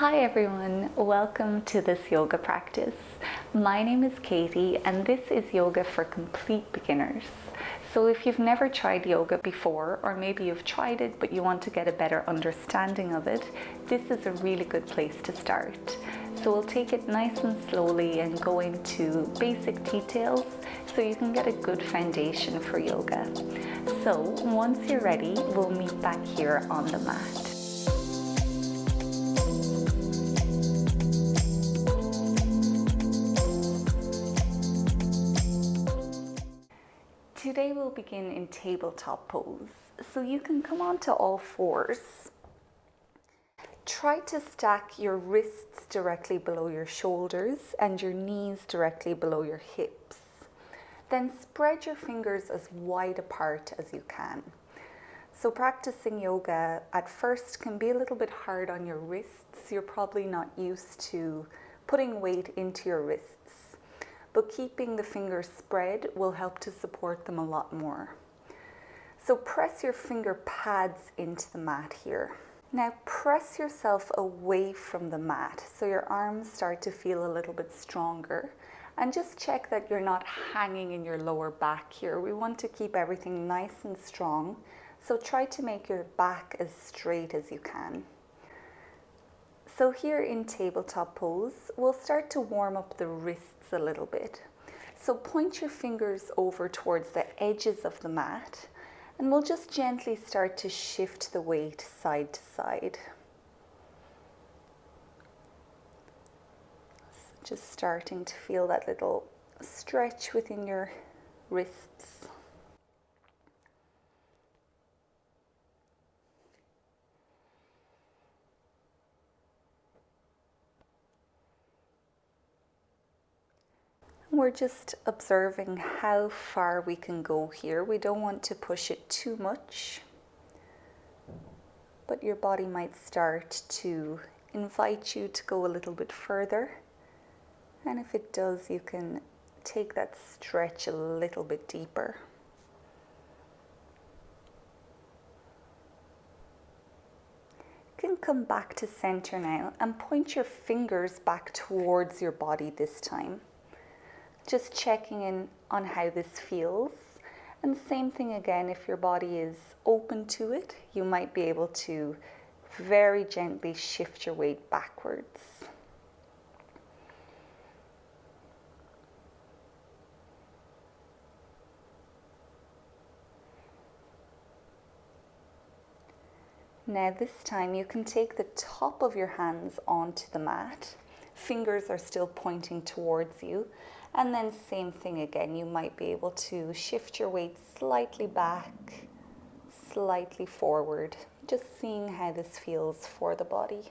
Hi everyone, welcome to this yoga practice. My name is Katie and this is yoga for complete beginners. So if you've never tried yoga before, or maybe you've tried it but you want to get a better understanding of it, this is a really good place to start. So we'll take it nice and slowly and go into basic details so you can get a good foundation for yoga. So once you're ready, we'll meet back here on the mat. Today we'll begin in tabletop pose. So you can come onto all fours. Try to stack your wrists directly below your shoulders and your knees directly below your hips. Then spread your fingers as wide apart as you can. So practicing yoga at first can be a little bit hard on your wrists. You're probably not used to putting weight into your wrists. But keeping the fingers spread will help to support them a lot more. So press your finger pads into the mat here. Now press yourself away from the mat so your arms start to feel a little bit stronger, and just check that you're not hanging in your lower back here. We want to keep everything nice and strong, so try to make your back as straight as you can. So here in tabletop pose, we'll start to warm up the wrists a little bit. So point your fingers over towards the edges of the mat, and we'll just gently start to shift the weight side to side. So just starting to feel that little stretch within your wrists. We're just observing how far we can go here. We don't want to push it too much, but your body might start to invite you to go a little bit further. And if it does, you can take that stretch a little bit deeper. You can come back to center now and point your fingers back towards your body this time. Just checking in on how this feels. And same thing again, if your body is open to it, you might be able to very gently shift your weight backwards. Now this time you can take the top of your hands onto the mat. Fingers are still pointing towards you. And then same thing again, you might be able to shift your weight slightly back, slightly forward, just seeing how this feels for the body.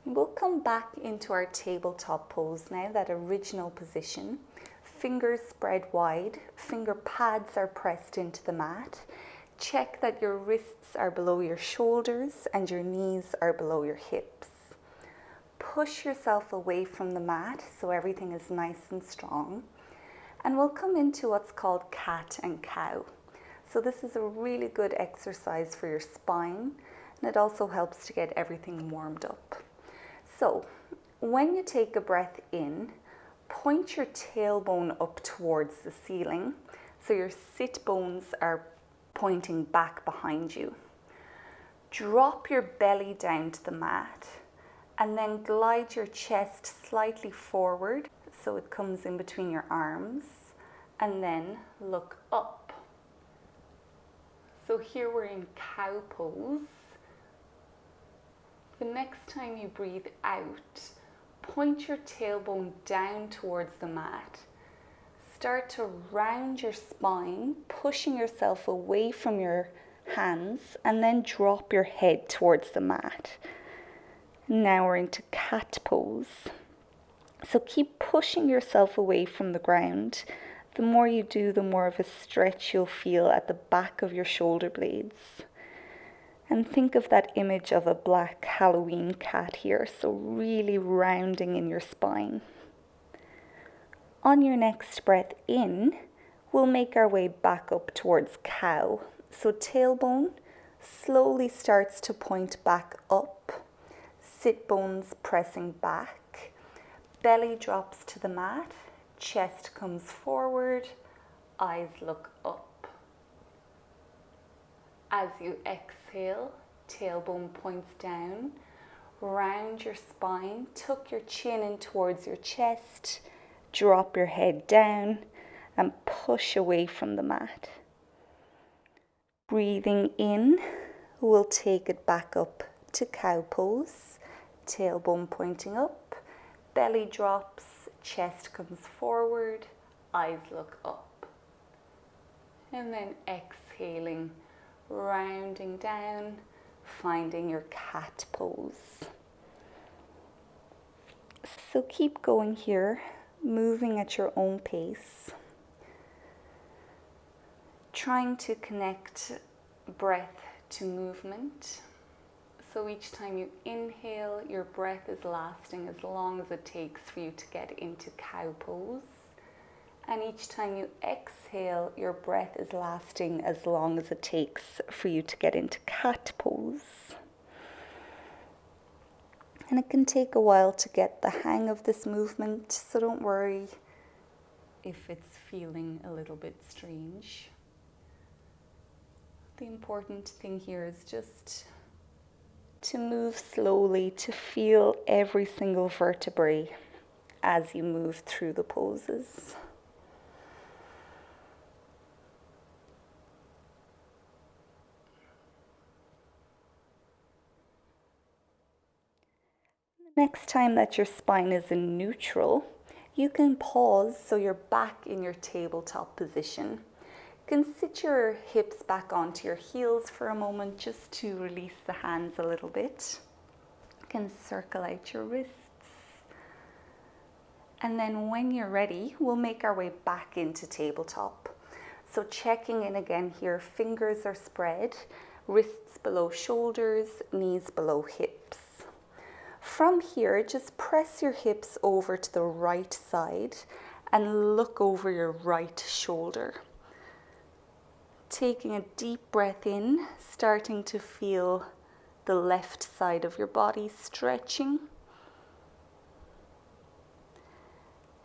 We'll come back into our tabletop pose now, that original position. Fingers spread wide, finger pads are pressed into the mat. Check that your wrists are below your shoulders and your knees are below your hips. Push yourself away from the mat so everything is nice and strong. And we'll come into what's called cat and cow. So this is a really good exercise for your spine, and it also helps to get everything warmed up. So when you take a breath in, point your tailbone up towards the ceiling so your sit bones are pointing back behind you. Drop your belly down to the mat and then glide your chest slightly forward so it comes in between your arms, and then look up. So here we're in cow pose. The next time you breathe out, point your tailbone down towards the mat. Start to round your spine, pushing yourself away from your hands, and then drop your head towards the mat. Now we're into cat pose. So keep pushing yourself away from the ground. The more you do, the more of a stretch you'll feel at the back of your shoulder blades. And think of that image of a black Halloween cat here, so really rounding in your spine. On your next breath in, we'll make our way back up towards cow. So tailbone slowly starts to point back up, sit bones pressing back, belly drops to the mat, chest comes forward, eyes look up. As you exhale, tailbone points down, round your spine, tuck your chin in towards your chest, drop your head down and push away from the mat. Breathing in, we'll take it back up to cow pose, tailbone pointing up, belly drops, chest comes forward, eyes look up. And then exhaling, rounding down, finding your cat pose. So keep going here, moving at your own pace. Trying to connect breath to movement. So each time you inhale, your breath is lasting as long as it takes for you to get into cow pose. And each time you exhale, your breath is lasting as long as it takes for you to get into cat pose. And it can take a while to get the hang of this movement, so don't worry if it's feeling a little bit strange. The important thing here is just to move slowly, to feel every single vertebrae as you move through the poses. Next time that your spine is in neutral, you can pause so you're back in your tabletop position. You can sit your hips back onto your heels for a moment just to release the hands a little bit. You can circle out your wrists. And then when you're ready, we'll make our way back into tabletop. So checking in again here, fingers are spread, wrists below shoulders, knees below hips. From here, just press your hips over to the right side and look over your right shoulder. Taking a deep breath in, starting to feel the left side of your body stretching.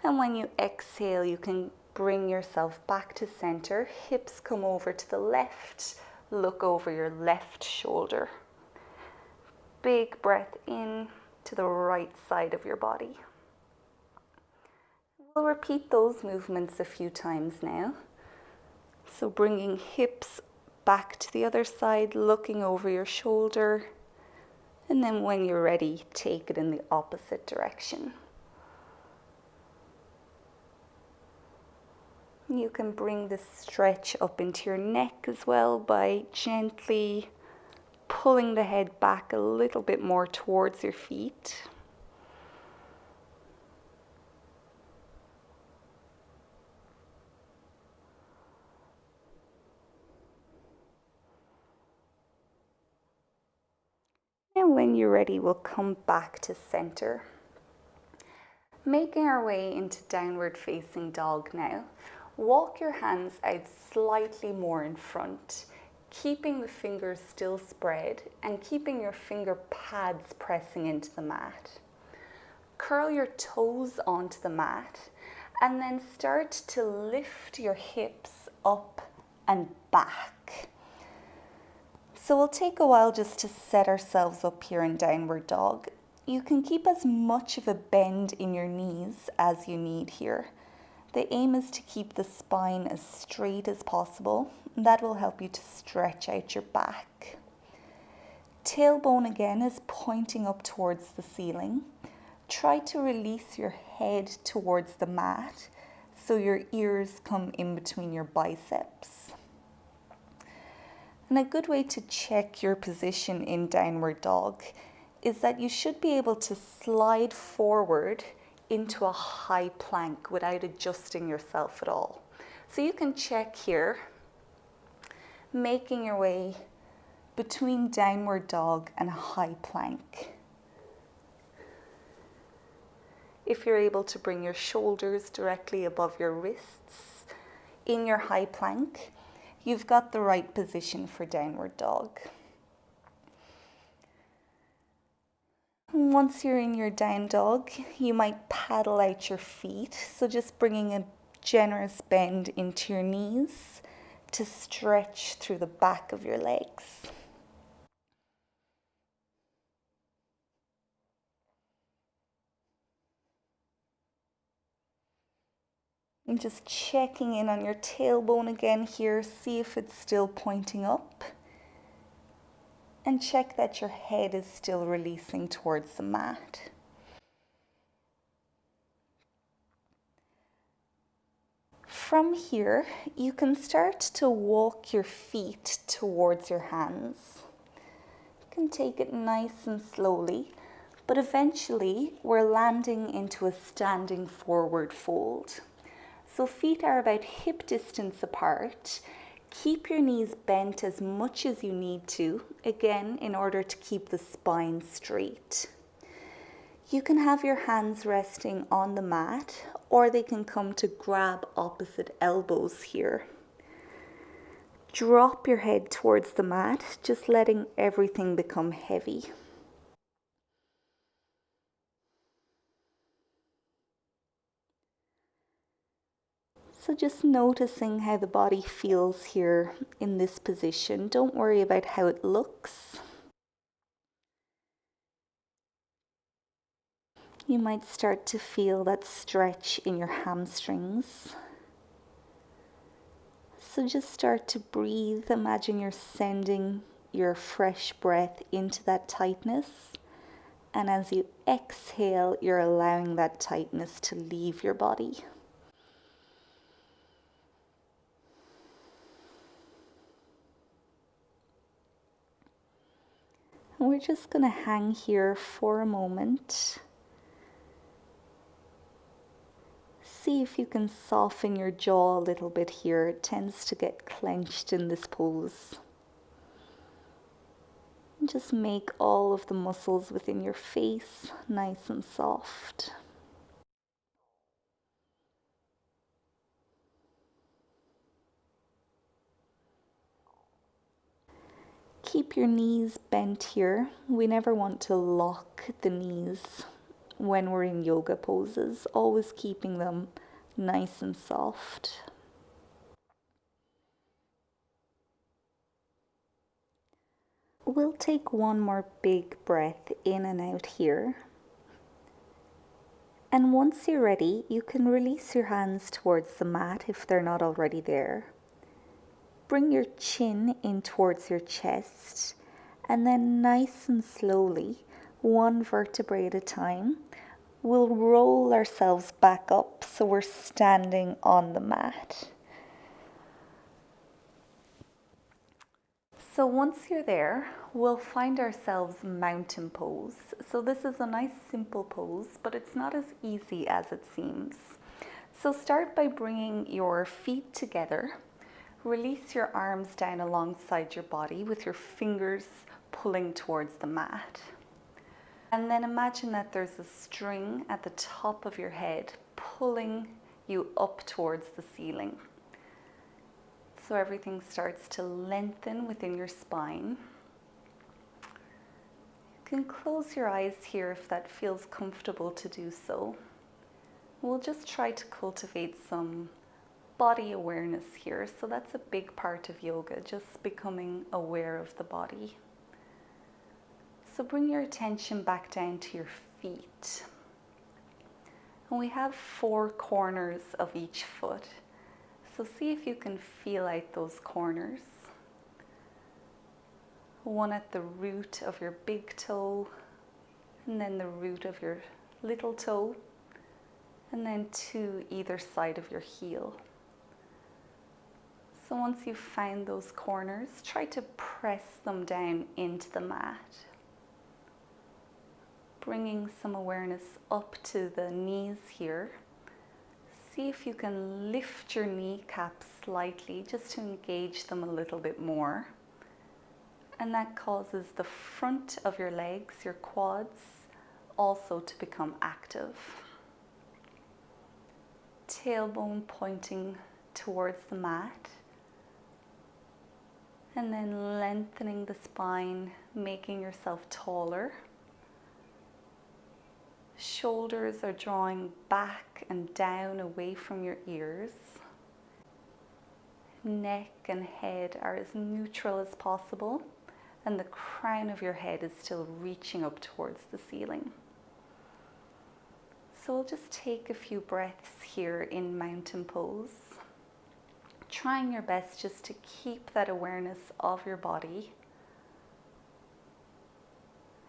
And when you exhale, you can bring yourself back to center. Hips come over to the left, look over your left shoulder. Big breath in to the right side of your body. We'll repeat those movements a few times now. So bringing hips back to the other side, looking over your shoulder, and then when you're ready, take it in the opposite direction. You can bring this stretch up into your neck as well by gently pulling the head back a little bit more towards your feet. And when you're ready, we'll come back to center. Making our way into downward facing dog now. Walk your hands out slightly more in front, keeping the fingers still spread and keeping your finger pads pressing into the mat. Curl your toes onto the mat and then start to lift your hips up and back. So we'll take a while just to set ourselves up here in downward dog. You can keep as much of a bend in your knees as you need here. The aim is to keep the spine as straight as possible. That will help you to stretch out your back. Tailbone again is pointing up towards the ceiling. Try to release your head towards the mat so your ears come in between your biceps. And a good way to check your position in downward dog is that you should be able to slide forward into a high plank without adjusting yourself at all. So you can check here, making your way between downward dog and high plank. If you're able to bring your shoulders directly above your wrists in your high plank, you've got the right position for downward dog. Once you're in your down dog, you might paddle out your feet. So just bringing a generous bend into your knees to stretch through the back of your legs. And just checking in on your tailbone again here, see if it's still pointing up. And check that your head is still releasing towards the mat. From here, you can start to walk your feet towards your hands. You can take it nice and slowly, but eventually we're landing into a standing forward fold. So feet are about hip distance apart. Keep your knees bent as much as you need to, again, in order to keep the spine straight. You can have your hands resting on the mat, or they can come to grab opposite elbows here. Drop your head towards the mat, just letting everything become heavy. So just noticing how the body feels here in this position. Don't worry about how it looks. You might start to feel that stretch in your hamstrings. So just start to breathe. Imagine you're sending your fresh breath into that tightness. And as you exhale, you're allowing that tightness to leave your body. And we're just going to hang here for a moment. See if you can soften your jaw a little bit here. It tends to get clenched in this pose. And just make all of the muscles within your face nice and soft. Keep your knees bent here. We never want to lock the knees when we're in yoga poses, always keeping them nice and soft. We'll take one more big breath in and out here. And once you're ready, you can release your hands towards the mat if they're not already there. Bring your chin in towards your chest, and then nice and slowly, one vertebrae at a time, we'll roll ourselves back up so we're standing on the mat. So once you're there, we'll find ourselves mountain pose. So this is a nice simple pose, but it's not as easy as it seems. So start by bringing your feet together. Release your arms down alongside your body with your fingers pulling towards the mat. And then imagine that there's a string at the top of your head pulling you up towards the ceiling. So everything starts to lengthen within your spine. You can close your eyes here if that feels comfortable to do so. We'll just try to cultivate some body awareness here. So that's a big part of yoga, just becoming aware of the body. So bring your attention back down to your feet. And we have 4 corners of each foot. So see if you can feel out those corners. One at the root of your big toe, and then the root of your little toe, and then 2 either side of your heel. So once you've found those corners, try to press them down into the mat. Bringing some awareness up to the knees here. See if you can lift your kneecaps slightly just to engage them a little bit more. And that causes the front of your legs, your quads, also to become active. Tailbone pointing towards the mat. And then lengthening the spine, making yourself taller. Shoulders are drawing back and down away from your ears. Neck and head are as neutral as possible, and the crown of your head is still reaching up towards the ceiling. So we'll just take a few breaths here in mountain pose, trying your best just to keep that awareness of your body,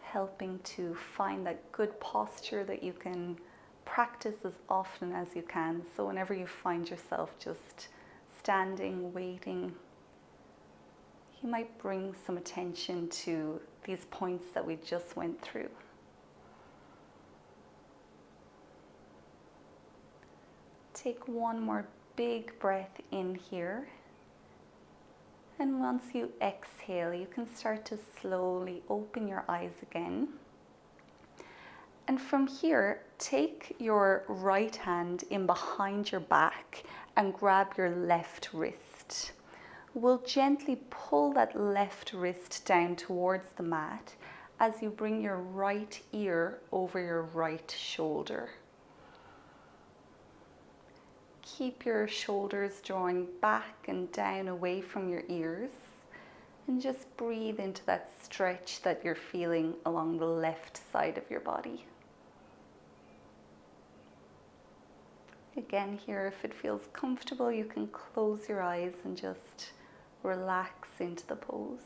helping to find that good posture that you can practice as often as you can. So whenever you find yourself just standing, waiting, you might bring some attention to these points that we just went through. Take one more big breath in here. And once you exhale, you can start to slowly open your eyes again. And from here, take your right hand in behind your back and grab your left wrist. We'll gently pull that left wrist down towards the mat as you bring your right ear over your right shoulder. Keep your shoulders drawing back and down away from your ears, and just breathe into that stretch that you're feeling along the left side of your body. Again, here, if it feels comfortable, you can close your eyes and just relax into the pose.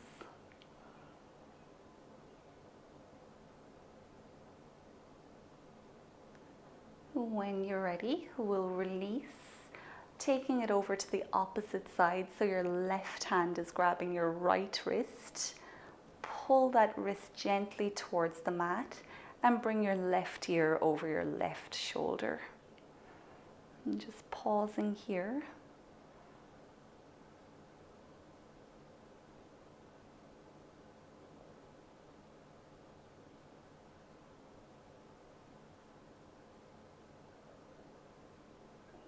When you're ready, we'll release, taking it over to the opposite side, so your left hand is grabbing your right wrist. Pull that wrist gently towards the mat and bring your left ear over your left shoulder. And just pausing here.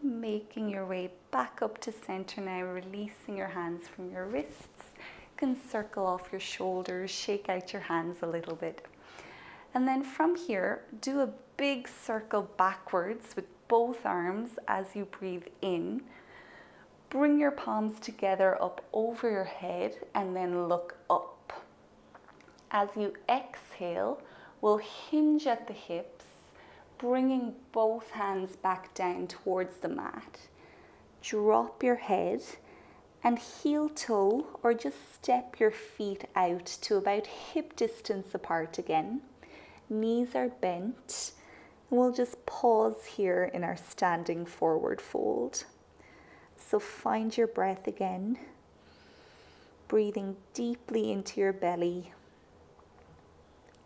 Making your way back up to center now, releasing your hands from your wrists. You can circle off your shoulders, shake out your hands a little bit. And then from here, do a big circle backwards with both arms as you breathe in. Bring your palms together up over your head and then look up. As you exhale, we'll hinge at the hips, bringing both hands back down towards the mat. Drop your head and heel toe, or just step your feet out to about hip distance apart again. Knees are bent. We'll just pause here in our standing forward fold. So find your breath again, breathing deeply into your belly.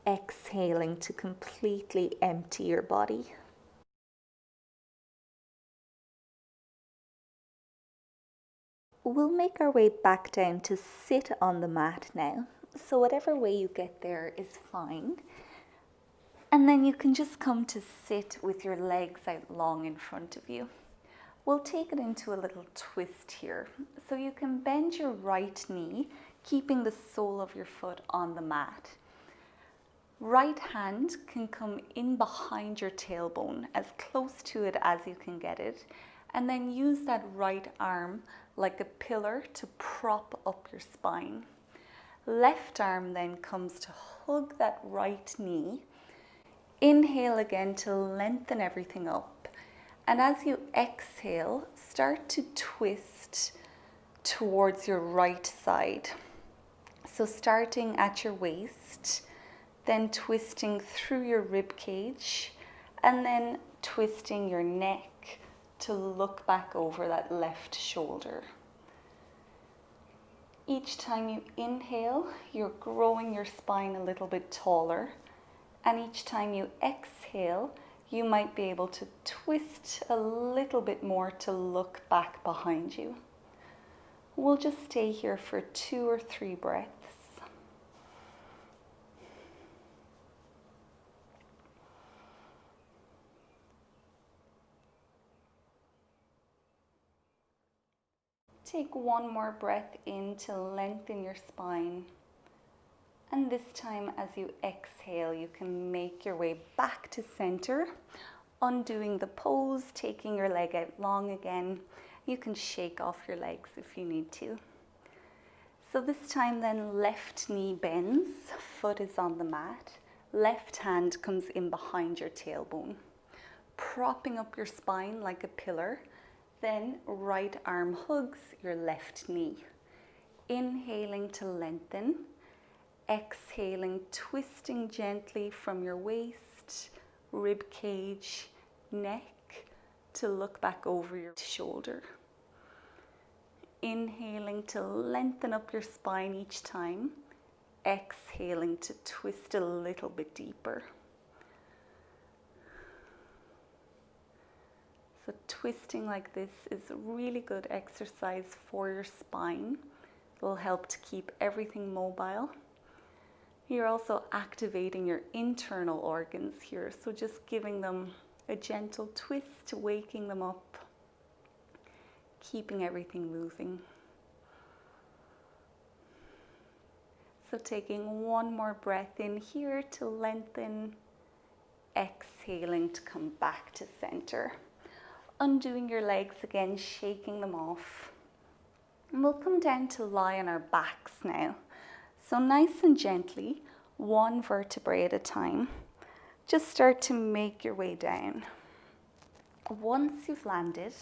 Exhaling to completely empty your body. We'll make our way back down to sit on the mat now. So whatever way you get there is fine. And then you can just come to sit with your legs out long in front of you. We'll take it into a little twist here. So you can bend your right knee, keeping the sole of your foot on the mat. Right hand can come in behind your tailbone, as close to it as you can get it, and then use that right arm like a pillar to prop up your spine. Left arm then comes to hug that right knee. Inhale again to lengthen everything up, and as you exhale, start to twist towards your right side. So starting at your waist, then twisting through your rib cage, and then twisting your neck to look back over that left shoulder. Each time you inhale, you're growing your spine a little bit taller, and each time you exhale, you might be able to twist a little bit more to look back behind you. We'll just stay here for 2 or 3 breaths. Take one more breath in to lengthen your spine. And this time as you exhale, you can make your way back to center, undoing the pose, taking your leg out long again. You can shake off your legs if you need to. So this time then left knee bends, foot is on the mat, left hand comes in behind your tailbone, propping up your spine like a pillar. Then right arm hugs your left knee. Inhaling to lengthen. Exhaling, twisting gently from your waist, rib cage, neck to look back over your shoulder. Inhaling to lengthen up your spine each time. Exhaling to twist a little bit deeper. So twisting like this is a really good exercise for your spine. It will help to keep everything mobile. You're also activating your internal organs here, so just giving them a gentle twist, waking them up, keeping everything moving. So taking one more breath in here to lengthen, exhaling to come back to center. Undoing your legs again, shaking them off. And we'll come down to lie on our backs now. So nice and gently, one vertebrae at a time, just start to make your way down. Once you've landed,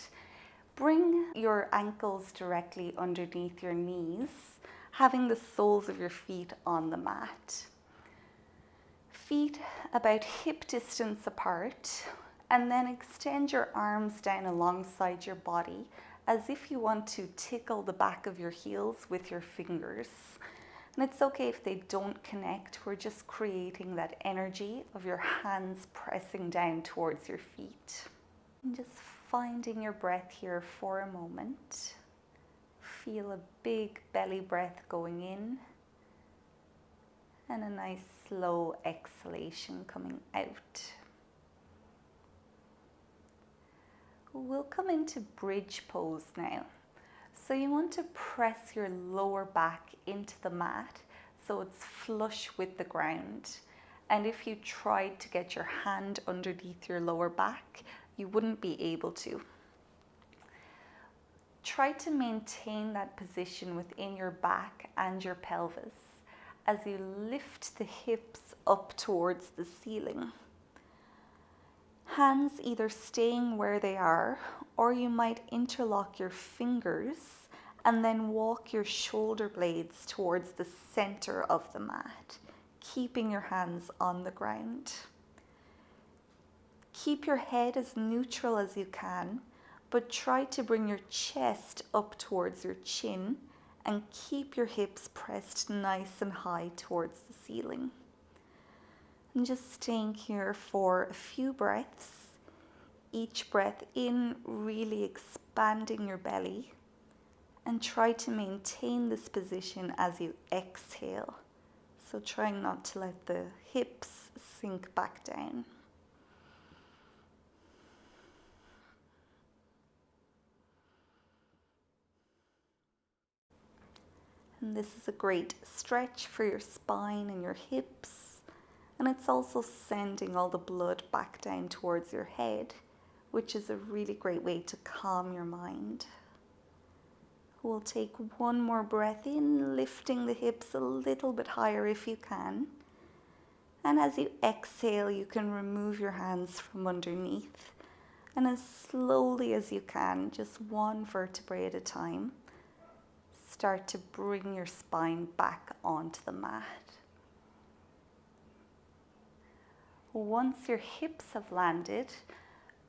bring your ankles directly underneath your knees, having the soles of your feet on the mat. Feet about hip distance apart, and then extend your arms down alongside your body as if you want to tickle the back of your heels with your fingers. And it's okay if they don't connect, we're just creating that energy of your hands pressing down towards your feet. And just finding your breath here for a moment. Feel a big belly breath going in and a nice slow exhalation coming out. We'll come into bridge pose now. So you want to press your lower back into the mat so it's flush with the ground. And if you tried to get your hand underneath your lower back, you wouldn't be able to. Try to maintain that position within your back and your pelvis as you lift the hips up towards the ceiling. Hands either staying where they are, or you might interlock your fingers and then walk your shoulder blades towards the center of the mat, keeping your hands on the ground. Keep your head as neutral as you can, but try to bring your chest up towards your chin and keep your hips pressed nice and high towards the ceiling. And just staying here for a few breaths. Each breath in, really expanding your belly, and try to maintain this position as you exhale. So trying not to let the hips sink back down. And this is a great stretch for your spine and your hips. And it's also sending all the blood back down towards your head, which is a really great way to calm your mind. We'll take one more breath in, lifting the hips a little bit higher if you can. And as you exhale, you can remove your hands from underneath. And as slowly as you can, just one vertebrae at a time, start to bring your spine back onto the mat. Once your hips have landed,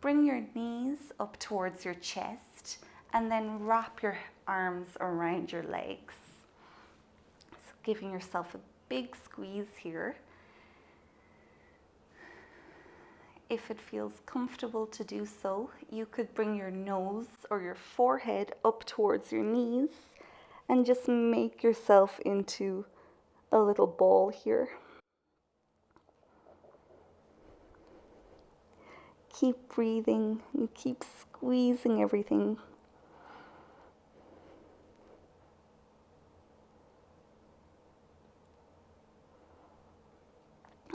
bring your knees up towards your chest and then wrap your arms around your legs. So giving yourself a big squeeze here. If it feels comfortable to do so, you could bring your nose or your forehead up towards your knees and just make yourself into a little ball here. Keep breathing and keep squeezing everything.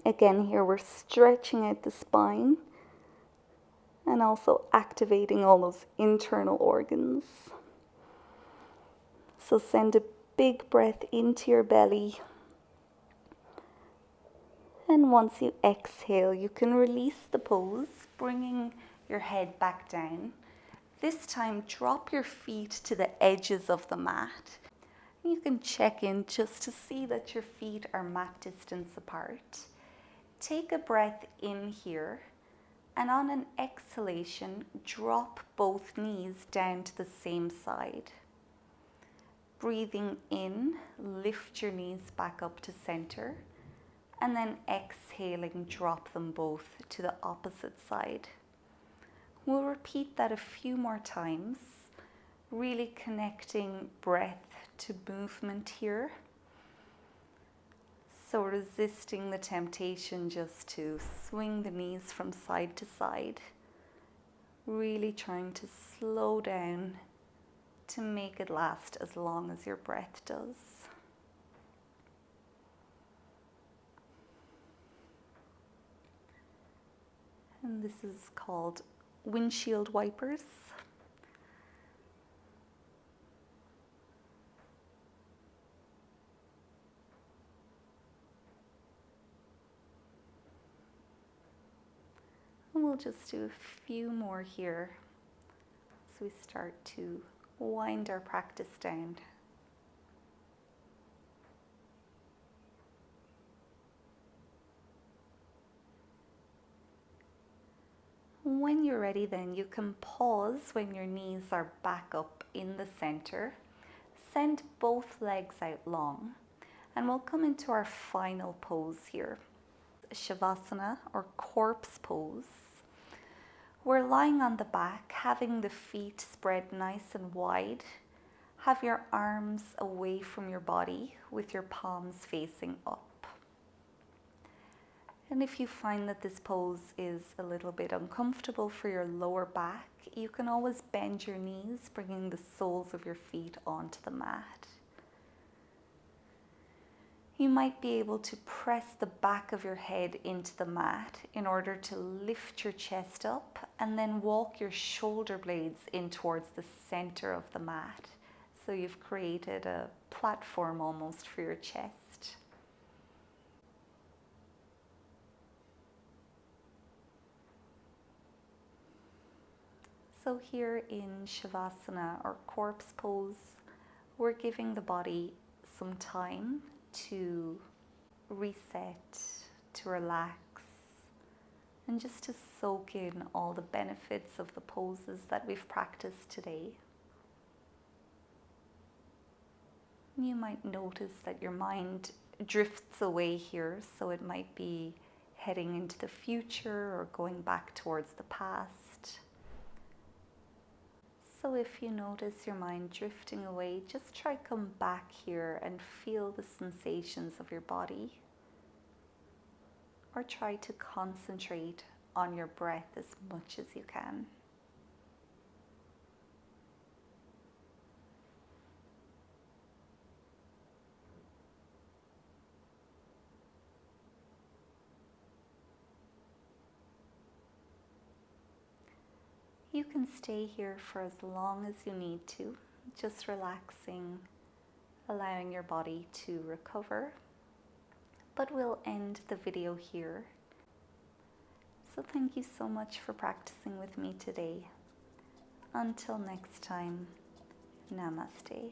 Again, here we're stretching out the spine and also activating all those internal organs. So send a big breath into your belly. And once you exhale, you can release the pose, bringing your head back down. This time, drop your feet to the edges of the mat. You can check in just to see that your feet are mat distance apart. Take a breath in here, and on an exhalation, drop both knees down to the same side. Breathing in, lift your knees back up to center, and then exhaling, drop them both to the opposite side. We'll repeat that a few more times, really connecting breath to movement here. So resisting the temptation just to swing the knees from side to side. Really trying to slow down to make it last as long as your breath does. And this is called windshield wipers. And we'll just do a few more here as we start to wind our practice down. When you're ready, then you can pause when your knees are back up in the center. Send both legs out long, and we'll come into our final pose here. Shavasana, or corpse pose. We're lying on the back, having the feet spread nice and wide. Have your arms away from your body with your palms facing up. And if you find that this pose is a little bit uncomfortable for your lower back, you can always bend your knees, bringing the soles of your feet onto the mat. You might be able to press the back of your head into the mat in order to lift your chest up, and then walk your shoulder blades in towards the center of the mat. So you've created a platform almost for your chest. So here in Shavasana, or corpse pose, we're giving the body some time to reset, to relax, and just to soak in all the benefits of the poses that we've practiced today. You might notice that your mind drifts away here, so it might be heading into the future or going back towards the past. So if you notice your mind drifting away, just try come back here and feel the sensations of your body. Or try to concentrate on your breath as much as you can. You can stay here for as long as you need to, just relaxing, allowing your body to recover. But we'll end the video here. So thank you so much for practicing with me today. Until next time, namaste.